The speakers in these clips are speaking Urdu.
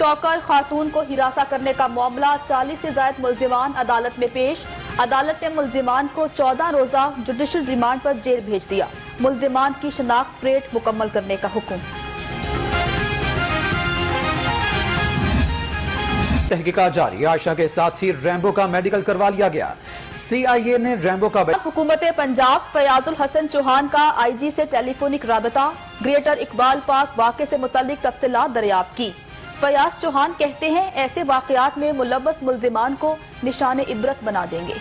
ٹک خاتون کو ہراساں کرنے کا معاملہ 40 سے زائد ملزمان عدالت میں پیش. عدالت نے ملزمان کو 14 روزہ جوڈیشل ریمانڈ پر جیل بھیج دیا. ملزمان کی شناخت پریٹ مکمل کرنے کا حکم. تحقیقات جاری. عائشہ کے ساتھ ہی ریمبو کا میڈیکل کروا لیا گیا. CIA نے ریمبو کا حکومت پنجاب فیاض الحسن چوہان کا IG سے ٹیلی فونک رابطہ. گریٹر اقبال پارک واقعے سے متعلق تفصیلات دریافت کی. فیاض چوہان کہتے ہیں ایسے واقعات میں ملوث ملزمان کو نشان عبرت بنا دیں گے.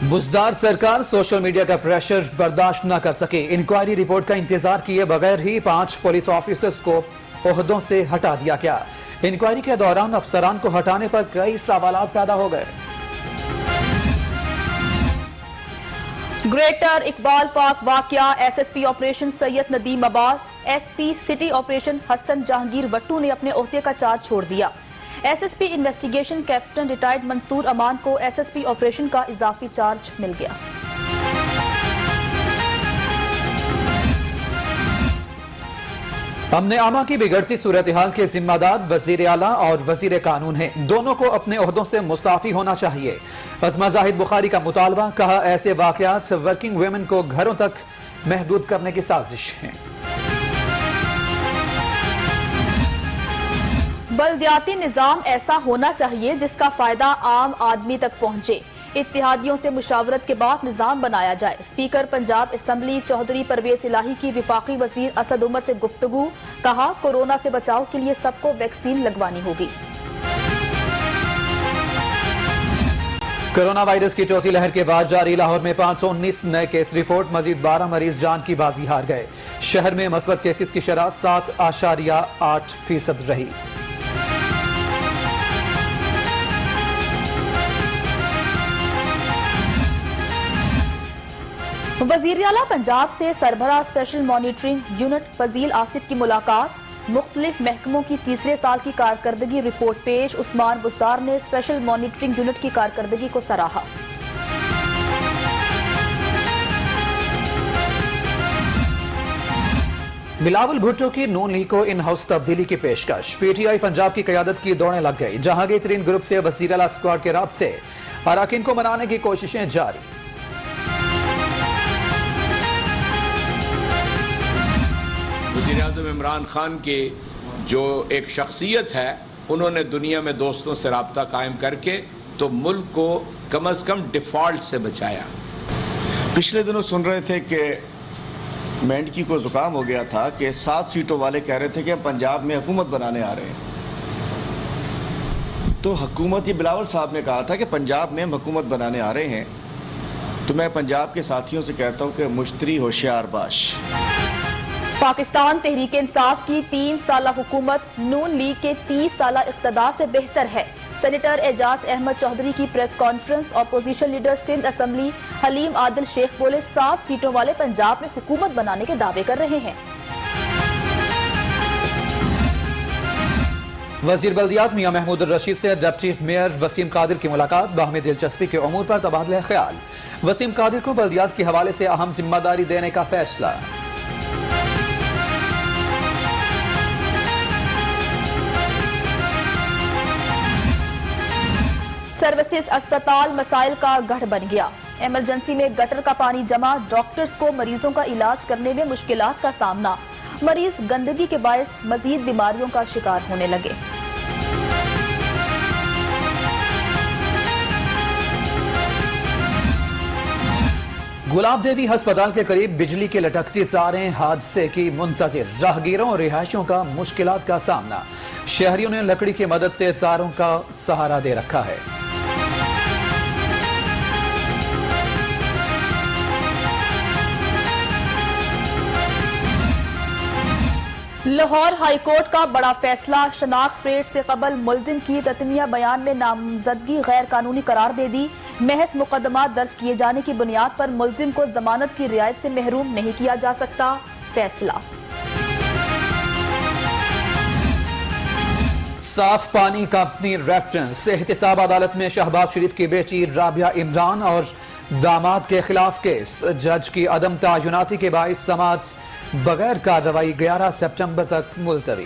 بزدار سرکار سوشل میڈیا کا پریشر برداشت نہ کر سکے. انکوائری رپورٹ کا انتظار کیے بغیر ہی 5 پولیس آفیسرز کو عہدوں سے ہٹا دیا گیا. انکوائری کے دوران افسران کو ہٹانے پر کئی سوالات پیدا ہو گئے. گریٹر اقبال پارک واقعہ. SSP آپریشن سید ندیم عباس, SP سٹی آپریشن حسن جہانگیر وٹو نے اپنے عہدے کا چارج چھوڑ دیا. SSP انویسٹیگیشن کیپٹن ریٹائرڈ منصور امان کو SSP آپریشن کا اضافی چارج مل گیا. امن عامہ کی بگڑتی صورتحال کے ذمہ دار وزیر اعلیٰ اور وزیر قانون ہیں. دونوں کو اپنے عہدوں سے مستعفی ہونا چاہیے. عظمہ زاہد بخاری کا مطالبہ. کہا ایسے واقعات ورکنگ ویمن کو گھروں تک محدود کرنے کی سازش ہیں. بلدیاتی نظام ایسا ہونا چاہیے جس کا فائدہ عام آدمی تک پہنچے. اتحادیوں سے مشاورت کے بعد نظام بنایا جائے. اسپیکر پنجاب اسمبلی چودھری پرویز الہی کی وفاقی وزیر اسد عمر سے گفتگو. کہا کورونا سے بچاؤ کے لیے سب کو ویکسین لگوانی ہوگی. کورونا وائرس کی چوتھی لہر کے بعد جاری لاہور میں 519 نئے کیس رپورٹ. مزید 12 مریض جان کی بازی ہار گئے. شہر میں مثبت کیسز کی شرح 7.8% رہی. وزیر اعلیٰ پنجاب سے سربراہ special monitoring unit Fazeel Asif کی ملاقات. مختلف محکموں کی تیسرے سال کی کارکردگی رپورٹ پیش. عثمان بزدار نے اسپیشل مانیٹرنگ یونٹ کی کارکردگی کو سراہا. بلاول بھٹو کی نون لیگ کو ان ہاؤس تبدیلی کی پیشکش. PTI پنجاب کی قیادت کی دوڑیں لگ گئی. جہانگیر ترین گروپ سے وزیر اعلیٰ اسکواڈ کے رابطے. اراکین کو منانے کی کوششیں جاری. وزیر اعظم عمران خان کی جو ایک شخصیت ہے, انہوں نے دنیا میں دوستوں سے رابطہ قائم کر کے تو ملک کو کم از کم ڈیفالٹ سے بچایا. پچھلے دنوں سن رہے تھے کہ مینڈکی کو زکام ہو گیا تھا کہ 7 سیٹوں والے کہہ رہے تھے کہ ہم پنجاب میں حکومت بنانے آ رہے ہیں. تو حکومت, یہ بلاول صاحب نے کہا تھا کہ پنجاب میں ہم حکومت بنانے آ رہے ہیں. تو میں پنجاب کے ساتھیوں سے کہتا ہوں کہ مشتری ہوشیار باش. پاکستان تحریک انصاف کی 3 سالہ حکومت نون لیگ کے 30 سالہ اقتدار سے بہتر ہے. سینیٹر اعجاز احمد چودھری کی press conference. Opposition leader Sindh assembly Haleem Adil Sheikh بولے 7 سیٹوں والے پنجاب میں حکومت بنانے کے دعوے کر رہے ہیں. وزیر بلدیات میاں محمود الرشید سے ڈپٹی میئر وسیم قادر کی ملاقات. باہمی دلچسپی کے امور پر تبادلہ خیال. وسیم قادر کو بلدیات کے حوالے سے اہم ذمہ داری دینے کا فیصلہ. سروسز اسپتال مسائل کا گڑھ بن گیا. ایمرجنسی میں گٹر کا پانی جمع. ڈاکٹرز کو مریضوں کا علاج کرنے میں مشکلات کا سامنا. مریض گندگی کے باعث مزید بیماریوں کا شکار ہونے لگے. گلاب دیوی ہسپتال کے قریب بجلی کی لٹکتی تاریں حادثے کی منتظر. راہگیروں اور رہائشیوں کا مشکلات کا سامنا. شہریوں نے لکڑی کی مدد سے تاروں کا سہارا دے رکھا ہے. لاہور ہائی کورٹ کا بڑا فیصلہ. شناخت پریٹ سے قبل ملزم کی تتمیہ بیان میں نامزدگی غیر قانونی قرار دے دی. محض مقدمات درج کیے جانے کی بنیاد پر ملزم کو ضمانت کی رعایت سے محروم نہیں کیا جا سکتا. فیصلہ صاف پانی کمپنی ریفرنس احتساب عدالت میں شہباز شریف کی بیٹی رابعہ عمران اور داماد کے خلاف کیس، جج کی عدم تعیناتی کے باعث سماعت بغیر کارروائی 11 سپٹمبر تک ملتوی۔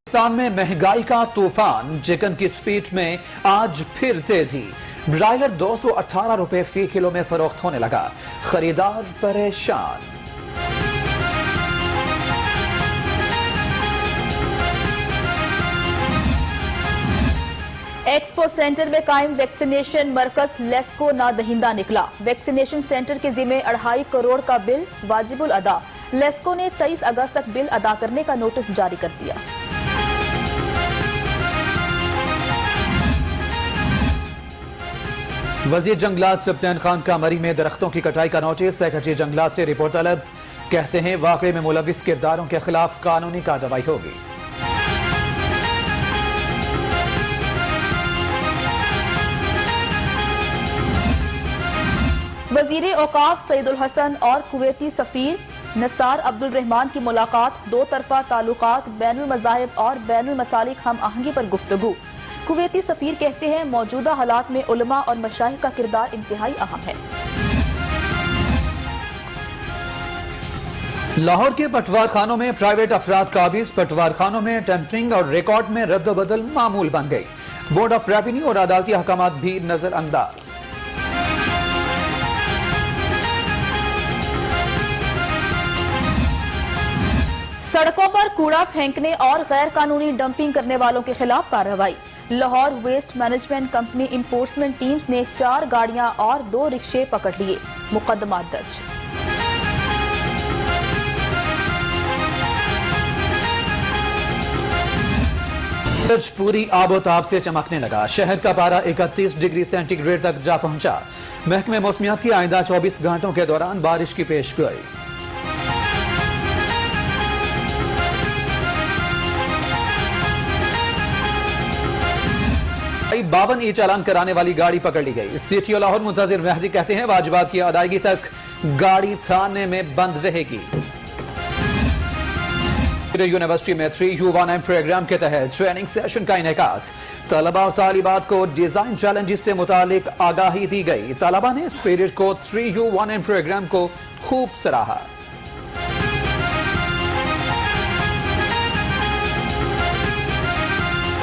پاکستان میں مہنگائی کا طوفان، چکن کی سپیٹ میں آج پھر تیزی، برائلر 218 روپے فی کلو میں فروخت ہونے لگا، خریدار پریشان۔ ایکسپو سینٹر میں قائم ویکسینیشن مرکز لیسکو نادہندہ نکلا، ویکسینیشن سینٹر کے ذمہ 2.5 کروڑ کا بل واجب الادا، لیسکو نے 23 اگست تک بل ادا کرنے کا نوٹس جاری کر دیا۔ وزیر جنگلات سبطین خان کا مری میں درختوں کی کٹائی کا نوٹس، سیکرٹری جنگلات سے رپورٹ طلب، کہتے ہیں واقعے میں ملوث کرداروں کے خلاف قانونی کارروائی ہوگی۔ وزیر اوقاف سعید الحسن اور کویتی سفیر نثار عبد الرحمان کی ملاقات، دو طرفہ تعلقات، بین المذاہب اور بین المسالک ہم آہنگی پر گفتگو۔ کویتی سفیر کہتے ہیں موجودہ حالات میں علماء اور مشائخ کا کردار انتہائی اہم ہے۔ لاہور کے پٹوار خانوں میں پرائیویٹ افراد قابض، پٹوار خانوں میں ٹیمپرنگ اور ریکارڈ میں رد و بدل معمول بن گئی، بورڈ آف ریونیو اور عدالتی احکامات بھی نظر انداز۔ سڑکوں پر کوڑا پھینکنے اور غیر قانونی ڈمپنگ کرنے والوں کے خلاف کارروائی، Lahore waste management company enforcement teams نے 4 گاڑیاں اور 2 رکشے پکڑ لیے، مقدمات درج۔ پوری آب و تاب سے چمکنے لگا، شہر کا پارہ 31 ڈگری سینٹی گریڈ تک جا پہنچا، محکمہ موسمیات کی آئندہ 24 گھنٹوں کے دوران بارش کی پیش گوئی۔ 52 ای چالان کرانے والی گاڑی پکڑ لی گئی، سی ٹی او لاہور منتظر مہدی کہتے ہیں واجبات کی ادائیگی تک گاڑی تھانے میں بند رہے گی۔ یونیورسٹی میں 3U1M پروگرام کے تحت ٹریننگ سیشن کا انعقاد، طلباء اور طالبات کو ڈیزائن چیلنجز سے متعلق آگاہی دی گئی، طلباء نے اس پیریڈ کو 3U1M پروگرام کو خوب سراہا۔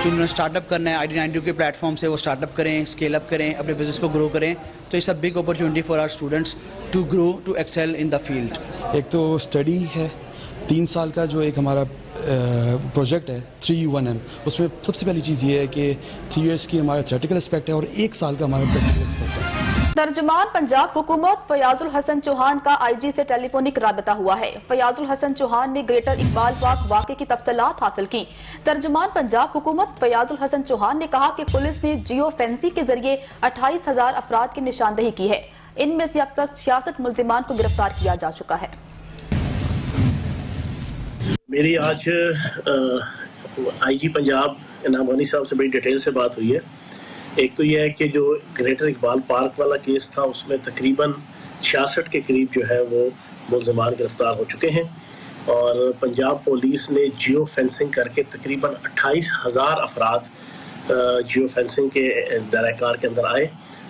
جنہوں نے اسٹارٹ اپ کرنا ہے ID92 کے پلیٹ فارم سے، وہ اسٹارٹ اپ کریں، اسکیل اپ کریں، اپنے بزنس کو گرو کریں، تو it's a big opportunity for our students to grow, to excel in the field. ایک تو اسٹڈی ہے 3 سال کا، جو ایک ہمارا پروجیکٹ ہے 3U1M، اس میں سب سے پہلی چیز یہ ہے کہ 3 ایئرس کی ہمارا تھیوریٹیکل اسپیکٹ ہے اور 1 سال کا ہمارا پریکٹیکل اسپیکٹ ہے۔ ترجمان پنجاب حکومت فیاض الحسن چوہان کا IG سے ٹیلی فونک رابطہ ہوا ہے، فیاض الحسن چوہان نے گریٹر اقبال پارک واقعے کی تفصیلات حاصل کی۔ ترجمان پنجاب حکومت فیاض الحسن چوہان نے کہا کہ پولیس نے جیو فینسی کے ذریعے 28,000 افراد کی نشاندہی کی ہے، ان میں سے اب تک 66 ملزمان کو گرفتار کیا جا چکا ہے۔ میری آج IG پنجاب انعام غنی صاحب سے بڑی ڈیٹیل سے بات ہوئی ہے۔ ایک تو یہ ہے کہ جو گریٹر اقبال پارک والا کیس تھا، اس میں تقریباً 66 کے قریب جو ہے وہ ملزمان گرفتار ہو چکے ہیں، اور پنجاب پولیس نے جیو فینسنگ کر کے تقریباً 28,000 افراد جیو فینسنگ کے دائرہ کار کے اندر آئے،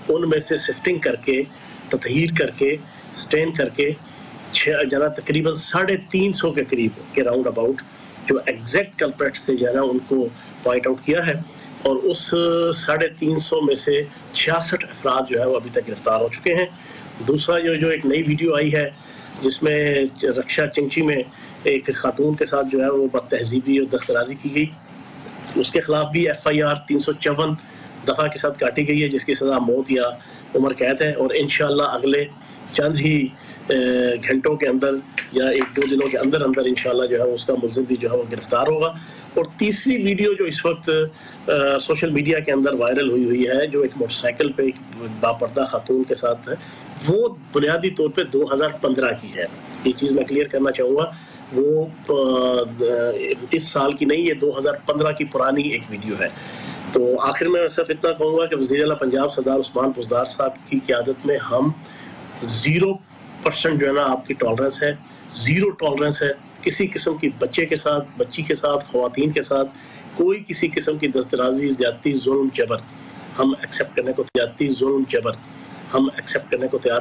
ان میں سے سفٹنگ کر کے، تطہیر کر کے، سٹین کر کے تقریباً 350 کے قریب کے راؤنڈ اباؤٹ جو ایگزیکٹ کلپریٹس تھے جو ہے نا ان کو پوائنٹ آؤٹ کیا ہے، اور اس 350 میں سے 66 افراد جو ہے وہ ابھی تک گرفتار ہو چکے ہیں۔ دوسرا جو ایک نئی ویڈیو آئی ہے جس میں رکشا چنچی میں ایک خاتون کے ساتھ جو ہے وہ بد تہذیبی اور دسترازی کی گئی، اس کے خلاف بھی FIR 354 دفعہ کے ساتھ کاٹی گئی ہے، جس کی سزا موت یا عمر قید ہے، اور انشاءاللہ اگلے چند ہی گھنٹوں کے اندر یا 1-2 دنوں کے اندر انشاءاللہ جو ہے اس کا ملزم بھی جو ہے وہ گرفتار ہوگا۔ اور تیسری ویڈیو جو اس وقت سوشل میڈیا کے اندر وائرل ہوئی ہے، جو ایک موٹر سائیکل پہ ایک باپردہ خاتون کے ساتھ ہے، وہ بنیادی طور پہ 2015 کی ہے۔ یہ چیز میں کلیئر کرنا چاہوں گا، وہ اس سال کی نہیں، یہ 2015 کی پرانی ایک ویڈیو ہے۔ تو آخر میں صرف اتنا کہوں گا کہ وزیر اعلیٰ پنجاب سردار عثمان بزدار صاحب کی قیادت میں ہم 0 100% جو ہے نا آپ کی ٹالرنس ہے, 0 ٹالرنس ہے کسی قسم کی بچے کے ساتھ, بچی کے ساتھ, خواتین کے ساتھ کوئی کسی قسم کی دسترازی, زیادتی, ظلم, جبر ہم ایکسیپٹ کرنے کو, زیادتی, ظلم, جبر ہم ایکسیپٹ کرنے کو تیار